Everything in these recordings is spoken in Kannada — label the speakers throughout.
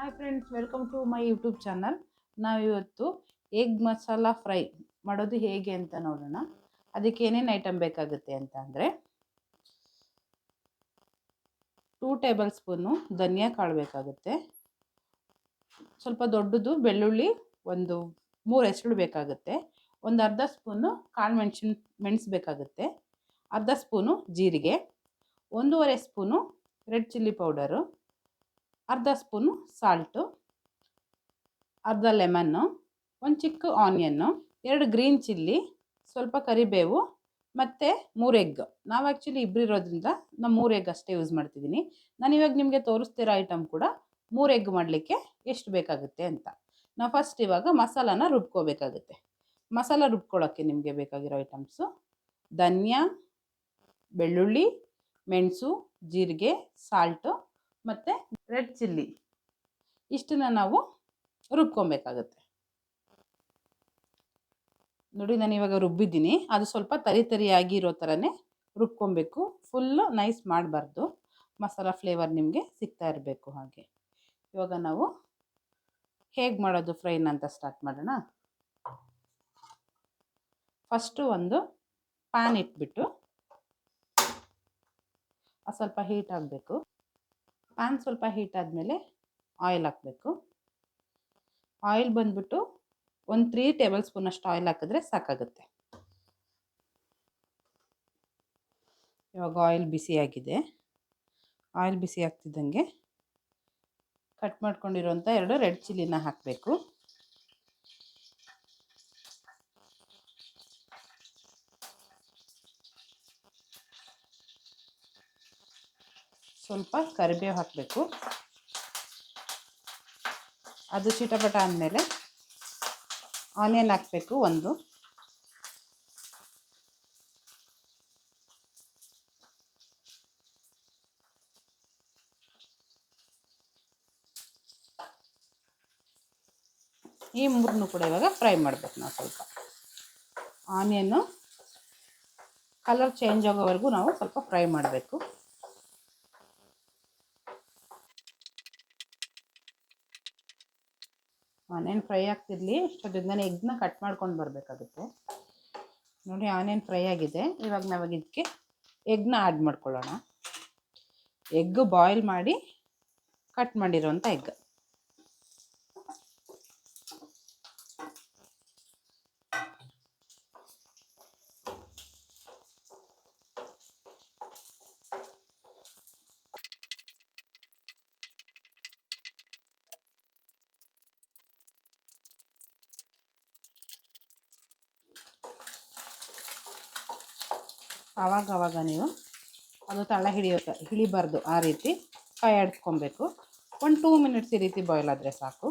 Speaker 1: Hi friends, welcome to my YouTube channel. ನಾವಿವತ್ತು ಎಗ್ ಮಸಾಲ ಫ್ರೈ ಮಾಡೋದು ಹೇಗೆ ಅಂತ ನೋಡೋಣ. ಅದಕ್ಕೆ ಏನೇನು ಐಟಮ್ ಬೇಕಾಗುತ್ತೆ ಅಂತ ಅಂದರೆ 2 ಟೇಬಲ್ ಸ್ಪೂನು ಧನಿಯಾ ಕಾಳು ಬೇಕಾಗುತ್ತೆ, ಸ್ವಲ್ಪ ದೊಡ್ಡದು ಬೆಳ್ಳುಳ್ಳಿ ಒಂದು 3 ಹೆಸರು ಬೇಕಾಗುತ್ತೆ, ಒಂದು ಅರ್ಧ ಸ್ಪೂನು ಕಾಳು ಮೆಣಸು ಬೇಕಾಗುತ್ತೆ, ಅರ್ಧ ಸ್ಪೂನು ಜೀರಿಗೆ, 1.5 ಸ್ಪೂನು ರೆಡ್ ಚಿಲ್ಲಿ ಪೌಡರು, ಅರ್ಧ ಸ್ಪೂನು ಸಾಲ್ಟು, ಅರ್ಧ ಲೆಮನ್ನು, ಒಂದು ಚಿಕ್ಕ ಆನಿಯನ್ನು, 2 ಗ್ರೀನ್ ಚಿಲ್ಲಿ, ಸ್ವಲ್ಪ ಕರಿಬೇವು ಮತ್ತು 3 ಎಗ್. ನಾವು ಆ್ಯಕ್ಚುಲಿ ಇಬ್ಬರು ಇರೋದ್ರಿಂದ ನಾನು 3 ಎಗ್ ಅಷ್ಟೇ ಯೂಸ್ ಮಾಡ್ತಿದ್ದೀನಿ. ನಾನು ಇವಾಗ ನಿಮಗೆ ತೋರಿಸ್ತಿರೋ ಐಟಮ್ ಕೂಡ 3 ಎಗ್ ಮಾಡಲಿಕ್ಕೆ ಎಷ್ಟು ಬೇಕಾಗುತ್ತೆ ಅಂತ. ನಾವು ಫಸ್ಟ್ ಇವಾಗ ಮಸಾಲಾನ ರುಬ್ಕೋಬೇಕಾಗುತ್ತೆ. ಮಸಾಲ ರುಬ್ಕೊಳ್ಳೋಕ್ಕೆ ನಿಮಗೆ ಬೇಕಾಗಿರೋ ಐಟಮ್ಸು ಧನಿಯಾ, ಬೆಳ್ಳುಳ್ಳಿ, ಮೆಣಸು, ಜೀರಿಗೆ, ಸಾಲ್ಟು ಮತ್ತು ರೆಡ್ ಚಿಲ್ಲಿ. ಇಷ್ಟನ್ನು ನಾವು ರುಬ್ಕೊಬೇಕಾಗುತ್ತೆ. ನೋಡಿ, ನಾನು ಇವಾಗ ರುಬ್ಬಿದ್ದೀನಿ. ಅದು ಸ್ವಲ್ಪ ತರಿಯಾಗಿ ಇರೋ ಥರನೇ ರುಬ್ಕೊಬೇಕು. ಫುಲ್ಲು ನೈಸ್ ಮಾಡಬಾರ್ದು, ಮಸಾಲ ಫ್ಲೇವರ್ ನಿಮಗೆ ಸಿಗ್ತಾ ಇರಬೇಕು. ಹಾಗೆ ಇವಾಗ ನಾವು ಹೇಗೆ ಮಾಡೋದು ಫ್ರೈನ ಅಂತ ಸ್ಟಾರ್ಟ್ ಮಾಡೋಣ. ಫಸ್ಟು ಒಂದು ಪ್ಯಾನ್ ಇಟ್ಬಿಟ್ಟು ಅದು ಸ್ವಲ್ಪ ಹೀಟ್ ಆಗಬೇಕು. ಪ್ಯಾನ್ ಸ್ವಲ್ಪ ಹೀಟ್ ಆದಮೇಲೆ ಆಯಿಲ್ ಹಾಕಬೇಕು. ಆಯಿಲ್ ಬಂದ್ಬಿಟ್ಟು ಒಂದು 3 ಟೇಬಲ್ ಸ್ಪೂನ್ ಅಷ್ಟು ಆಯಿಲ್ ಹಾಕಿದ್ರೆ ಸಾಕಾಗುತ್ತೆ. ಇವಾಗ ಆಯಿಲ್ ಬಿಸಿಯಾಗಿದೆ. ಆಯಿಲ್ ಬಿಸಿ ಆಗ್ತಿದ್ದಂಗೆ ಕಟ್ ಮಾಡ್ಕೊಂಡಿರೋಂಥ 2 ರೆಡ್ ಚಿಲ್ಲಿನ ಹಾಕಬೇಕು. ಸ್ವಲ್ಪ ಕರಿಬೇವು ಹಾಕಬೇಕು. ಅದು ಚಿಟಪಟ ಆದಮೇಲೆ ಆನಿಯನ್ ಹಾಕಬೇಕು. ಈ ಮೂರನ್ನು ಕೂಡ ಇವಾಗ ಫ್ರೈ ಮಾಡಬೇಕು. ನಾವು ಸ್ವಲ್ಪ ಆನಿಯನ್ನು ಕಲರ್ ಚೇಂಜ್ ಆಗೋವರೆಗೂ ನಾವು ಸ್ವಲ್ಪ ಫ್ರೈ ಮಾಡಬೇಕು. ಆನಿಯನ್ ಫ್ರೈ ಆಗ್ತಿರಲಿ, ಅಷ್ಟೊತ್ತಿಗೆ ನಾನು ಎಗ್ನ ಕಟ್ ಮಾಡ್ಕೊಂಡು ಬರಬೇಕಾಗುತ್ತೆ. ನೋಡಿ, ಆನಿಯನ್ ಫ್ರೈ ಆಗಿದೆ. ಇವಾಗ ನಾವಾಗ ಇದಕ್ಕೆ ಎಗ್ನ ಆ್ಯಡ್ ಮಾಡ್ಕೊಳ್ಳೋಣ. ಎಗ್ ಬಾಯ್ಲ್ ಮಾಡಿ ಕಟ್ ಮಾಡಿರೋಂಥ ಎಗ್. ಆವಾಗ ನೀವು ಅದು ತಳ ಹಿಡಿಬಾರ್ದು, ಆ ರೀತಿ ಕೈ ಆಡಿಸ್ಕೊಬೇಕು. ಒಂದು 2 ಮಿನಿಟ್ಸ್ ಈ ರೀತಿ ಬಾಯ್ಲ್ ಆದರೆ ಸಾಕು.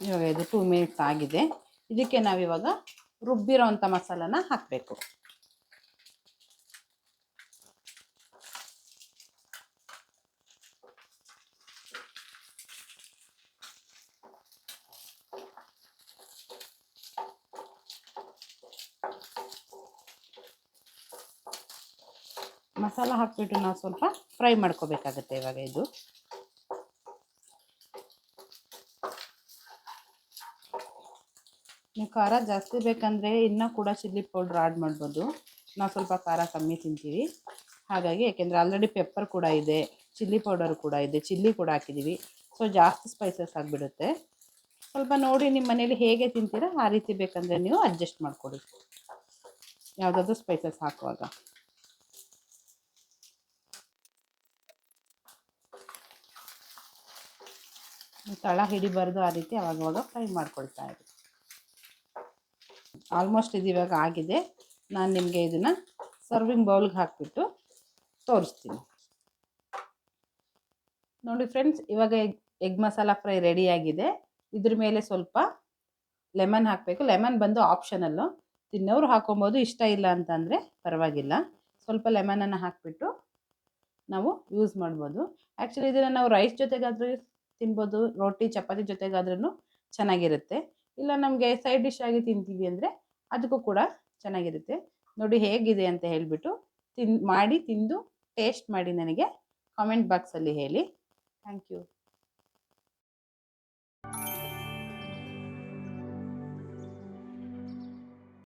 Speaker 1: ಇವಾಗ ಇದು 2 ಮಿನಿಟ್ಸ್ ಆಗಿದೆ. ಇದಕ್ಕೆ ನಾವಿವಾಗ ರುಬ್ಬಿರೋಂಥ ಮಸಾಲಾನ ಹಾಕಬೇಕು. ಮಸಾಲ ಹಾಕಿಬಿಟ್ಟು ನಾವು ಸ್ವಲ್ಪ ಫ್ರೈ ಮಾಡ್ಕೋಬೇಕಾಗತ್ತೆ. ಇವಾಗ ಇದು ನೀವು ಖಾರ ಜಾಸ್ತಿ ಬೇಕಂದರೆ ಇನ್ನೂ ಕೂಡ ಚಿಲ್ಲಿ ಪೌಡ್ರ್ ಆ್ಯಡ್ ಮಾಡ್ಬೋದು. ನಾವು ಸ್ವಲ್ಪ ಖಾರ ಕಮ್ಮಿ ತಿಂತೀವಿ, ಹಾಗಾಗಿ. ಯಾಕೆಂದರೆ ಆಲ್ರೆಡಿ ಪೆಪ್ಪರ್ ಕೂಡ ಇದೆ, ಚಿಲ್ಲಿ ಪೌಡರ್ ಕೂಡ ಇದೆ, ಚಿಲ್ಲಿ ಕೂಡ ಹಾಕಿದ್ದೀವಿ. ಸೊ ಜಾಸ್ತಿ ಸ್ಪೈಸಸ್ ಆಗಿಬಿಡುತ್ತೆ. ಸ್ವಲ್ಪ ನೋಡಿ, ನಿಮ್ಮ ಮನೇಲಿ ಹೇಗೆ ತಿಂತೀರೋ ಆ ರೀತಿ ಬೇಕಂದರೆ ನೀವು ಅಡ್ಜಸ್ಟ್ ಮಾಡ್ಕೊಳ್ಳಿ ಯಾವುದಾದ್ರೂ ಸ್ಪೈಸಸ್ ಹಾಕುವಾಗ. ತಳ ಹಿಡಿಬಾರ್ದು, ಆ ರೀತಿ ಅವಾಗವಾಗ ಫ್ರೈ ಮಾಡ್ಕೊಳ್ತಾ ಇರಿ. ಆಲ್ಮೋಸ್ಟ್ ಇದು ಇವಾಗ ಆಗಿದೆ. ನಾನು ನಿಮಗೆ ಇದನ್ನು ಸರ್ವಿಂಗ್ ಬೌಲ್ಗೆ ಹಾಕಿಬಿಟ್ಟು ತೋರಿಸ್ತೀನಿ. ನೋಡಿ ಫ್ರೆಂಡ್ಸ್, ಇವಾಗ ಎಗ್ ಮಸಾಲ ಫ್ರೈ ರೆಡಿಯಾಗಿದೆ. ಇದ್ರ ಮೇಲೆ ಸ್ವಲ್ಪ ಲೆಮನ್ ಹಾಕಬೇಕು. ಲೆಮನ್ ಬಂದು ಆಪ್ಷನಲ್ಲು, ತಿನ್ನೋರು ಹಾಕೊಬೋದು, ಇಷ್ಟ ಇಲ್ಲ ಅಂತಂದರೆ ಪರವಾಗಿಲ್ಲ. ಸ್ವಲ್ಪ ಲೆಮನನ್ನು ಹಾಕಿಬಿಟ್ಟು ನಾವು ಯೂಸ್ ಮಾಡ್ಬೋದು. ಆ್ಯಕ್ಚುಲಿ ಇದನ್ನು ನಾವು ರೈಸ್ ಜೊತೆಗಾದರೂ ತಿನ್ಬೋದು, ರೋಟಿ ಚಪಾತಿ ಜೊತೆಗಾದ್ರೂ ಚೆನ್ನಾಗಿರುತ್ತೆ. ಇಲ್ಲ ನಮಗೆ ಸೈಡ್ ಡಿಶ್ ಆಗಿ ತಿಂತೀವಿ ಅಂದರೆ ಅದಕ್ಕೂ ಕೂಡ ಚೆನ್ನಾಗಿರುತ್ತೆ. ನೋಡಿ ಹೇಗಿದೆ ಅಂತ ಹೇಳಿಬಿಟ್ಟು ಮಾಡಿ ತಿಂದು ಟೇಸ್ಟ್ ಮಾಡಿ ನನಗೆ ಕಾಮೆಂಟ್ ಬಾಕ್ಸಲ್ಲಿ ಹೇಳಿ. Thank you.